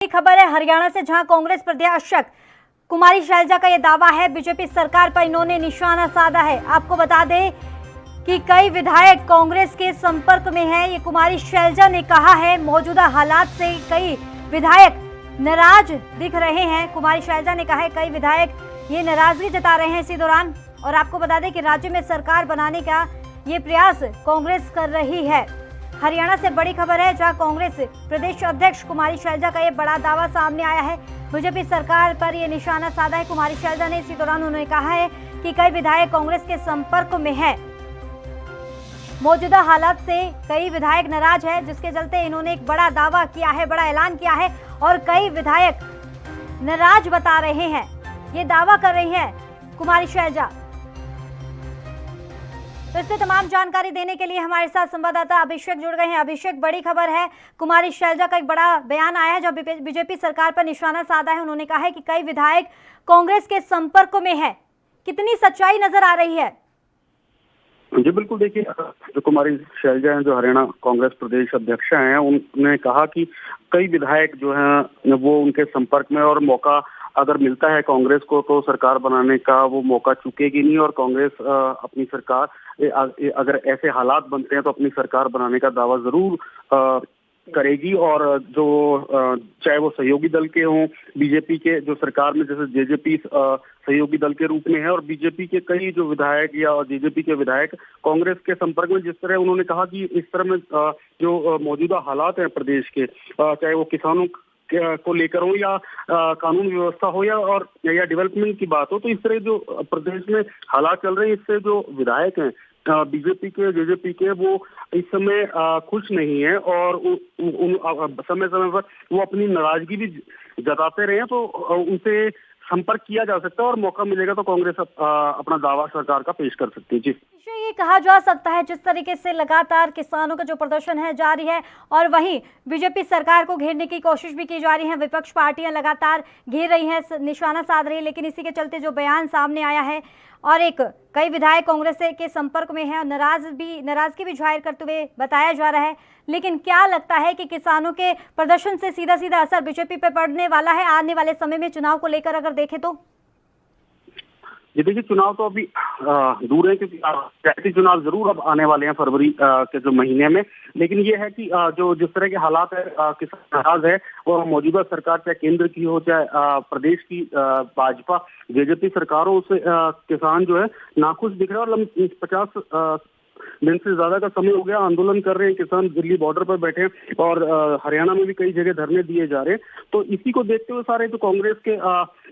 खबर है हरियाणा से, जहां कांग्रेस प्रत्याशक कुमारी शैलजा का यह दावा है बीजेपी सरकार पर इन्होंने निशाना साधा है। आपको बता दें कि कई विधायक कांग्रेस के संपर्क में हैं। ये कुमारी शैलजा ने कहा है मौजूदा हालात से कई विधायक नाराज दिख रहे हैं। कुमारी शैलजा ने कहा है कई विधायक ये नाराजगी जता रहे हैं इसी दौरान। और आपको बता दें कि राज्य में सरकार बनाने का ये प्रयास कांग्रेस कर रही है। हरियाणा से बड़ी खबर है, जहां कांग्रेस प्रदेश अध्यक्ष कुमारी शैलजा का ये बड़ा दावा सामने आया है। बीजेपी सरकार पर ये निशाना साधा है कुमारी शैलजा ने। इसी दौरान उन्होंने कहा है कि कई विधायक कांग्रेस के संपर्क में हैं। मौजूदा हालात से कई विधायक नाराज है, जिसके चलते इन्होंने एक बड़ा दावा किया है, बड़ा ऐलान किया है और कई विधायक नाराज बता रहे हैं। ये दावा कर रही है कुमारी शैलजा। तो इस पर तमाम जानकारी देने के लिए हमारे साथ संवाददाता अभिषेक जुड़ गए हैं। अभिषेक, बड़ी खबर है, कुमारी शैलजा का एक बड़ा बयान आया है जो बीजेपी सरकार पर निशाना साधा है। उन्होंने कहा है कि कई विधायक कांग्रेस के संपर्क में है। कितनी सच्चाई नजर आ रही है? जी बिल्कुल, देखिए जो कुमारी शैलजा हैं, जो हरियाणा कांग्रेस प्रदेश अध्यक्ष हैं, उन्होंने कहा कि कई विधायक जो हैं वो उनके संपर्क में, और मौका अगर मिलता है कांग्रेस को तो सरकार बनाने का वो मौका चुकेगी नहीं। और कांग्रेस अपनी सरकार अगर ऐसे हालात बनते हैं तो अपनी सरकार बनाने का दावा जरूर करेगी। और जो चाहे वो सहयोगी दल के हों, बीजेपी के जो सरकार में जैसे जेजेपी सहयोगी दल के रूप में है, और बीजेपी के कई जो विधायक या जेजेपी के विधायक कांग्रेस के संपर्क में, जिस तरह उन्होंने कहा कि इस तरह में जो मौजूदा हालात हैं प्रदेश के, चाहे वो किसानों को लेकर हो या कानून व्यवस्था हो या डेवलपमेंट की बात हो, तो इस तरह जो प्रदेश में हालात चल रहे हैं, इससे जो विधायक हैं बीजेपी के जेजेपी के, वो इस समय खुश नहीं है और समय समय पर वो अपनी नाराजगी भी जताते रहे हैं। तो उनसे संपर्क किया जा सकता है और मौका मिलेगा तो कांग्रेस अपना दावा सरकार का पेश कर सकती है। जी, ये कहा जा सकता है जिस तरीके से लगातार किसानों का जो प्रदर्शन है जारी है और वहीं बीजेपी सरकार को घेरने की कोशिश भी की जा रही है। विपक्ष पार्टियां लगातार घेर रही हैं, निशाना साध रही है, लेकिन इसी के चलते जो बयान सामने आया है और कई विधायक कांग्रेस के संपर्क में हैं और नाराजगी भी जाहिर करते हुए बताया जा रहा है। लेकिन क्या लगता है कि किसानों के प्रदर्शन से सीधा सीधा असर बीजेपी पे पड़ने वाला है आने वाले समय में चुनाव को लेकर अगर देखें तो? ये देखिए, चुनाव तो अभी दूर है, क्योंकि पंचायती चुनाव जरूर अब आने वाले हैं फरवरी के जो महीने में। लेकिन ये है कि जो जिस तरह के हालात है, किसान नाराज है, और मौजूदा सरकार चाहे केंद्र की हो चाहे प्रदेश की भाजपा जेजेपी सरकार हो, उससे किसान जो है नाखुश दिख रहे हैं। और 50 दिन से ज्यादा का समय हो गया आंदोलन कर रहे हैं किसान, दिल्ली बॉर्डर पर बैठे हैं और हरियाणा में भी कई जगह धरने दिए जा रहे हैं। तो इसी को देखते हुए सारे जो कांग्रेस के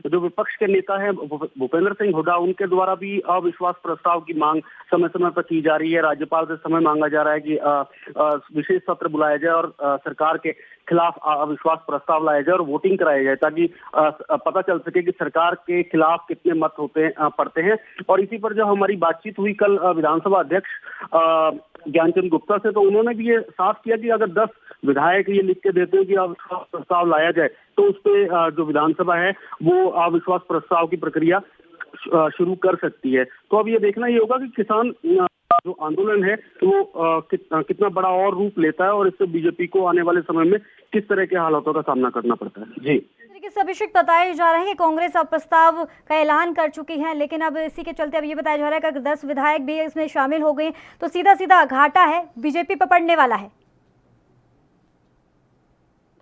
जो विपक्ष के नेता हैं भूपेंद्र सिंह हुड्डा, उनके द्वारा भी अविश्वास प्रस्ताव की मांग समय समय पर की जा रही है। राज्यपाल से समय मांगा जा रहा है कि विशेष सत्र बुलाया जाए और सरकार के खिलाफ अविश्वास प्रस्ताव लाया जाए और वोटिंग कराई जाए, ताकि पता चल सके कि सरकार के खिलाफ कितने मत पड़ते हैं। और इसी पर जब हमारी बातचीत हुई कल विधानसभा अध्यक्ष ज्ञानचंद गुप्ता से, तो उन्होंने भी ये साफ किया कि अगर 10 विधायक ये लिख के देते हैं कि अविश्वास प्रस्ताव लाया जाए, तो उस पर जो विधानसभा है वो अविश्वास प्रस्ताव की प्रक्रिया शुरू कर सकती है। तो अब ये देखना ये होगा कि किसान जो आंदोलन है तो वो कितना बड़ा और रूप लेता है और इससे बीजेपी को आने वाले समय में किस तरह के हालातों का सामना करना पड़ता है। जी, अभिषेक, बताया जा रहा है कि कांग्रेस अब प्रस्ताव का ऐलान कर चुकी है, लेकिन अब इसी के चलते अब ये बताया जा रहा है कि अगर 10 विधायक भी इसमें शामिल हो गए तो सीधा सीधा घाटा है बीजेपी पर पड़ने वाला है।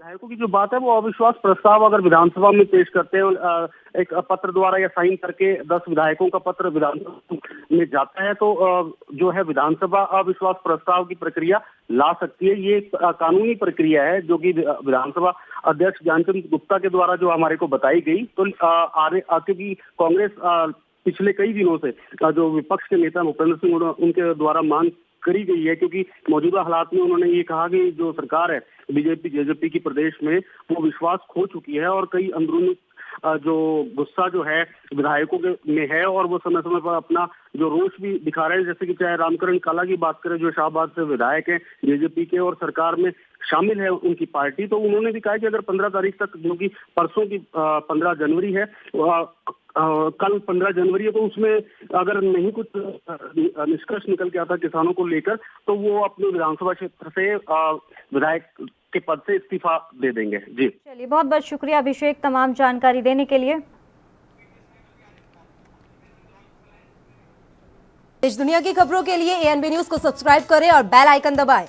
विधायकों की जो बात है, वो अविश्वास प्रस्ताव अगर विधानसभा में पेश करते हैं, एक पत्र द्वारा या साइन करके 10 विधायकों का पत्र विधानसभा में जाता है, तो जो है विधानसभा अविश्वास प्रस्ताव की प्रक्रिया ला सकती है। ये कानूनी प्रक्रिया है जो कि विधानसभा अध्यक्ष ज्ञानचंद गुप्ता के द्वारा जो हमारे को बताई गई। तो क्योंकि कांग्रेस पिछले कई दिनों से जो विपक्ष के नेता भूपेंद्र सिंह उनके द्वारा मांग करी गई है, क्योंकि मौजूदा हालात में उन्होंने ये कहा कि जो सरकार है बीजेपी जेजेपी की प्रदेश में, वो विश्वास खो चुकी है और कई अंदरूनी जो गुस्सा जो है विधायकों के में है, और वो समय समय पर अपना जो रोष भी दिखा रहे हैं। जैसे कि चाहे रामकरण काला की बात करें, जो शाहबाद से विधायक हैं जेजेपी के और सरकार में शामिल है उनकी पार्टी, तो उन्होंने भी कहा कि अगर 15 तारीख तक, जो कि परसों की 15 जनवरी है, कल 15 जनवरी है, तो उसमें अगर नहीं कुछ निष्कर्ष निकल के आता किसानों को लेकर, तो वो अपने विधानसभा क्षेत्र से विधायक के पद से इस्तीफा दे देंगे। जी चलिए, बहुत बहुत शुक्रिया अभिषेक तमाम जानकारी देने के लिए। देश दुनिया की खबरों के लिए ANB न्यूज को सब्सक्राइब करें और बेल आइकन दबाएं।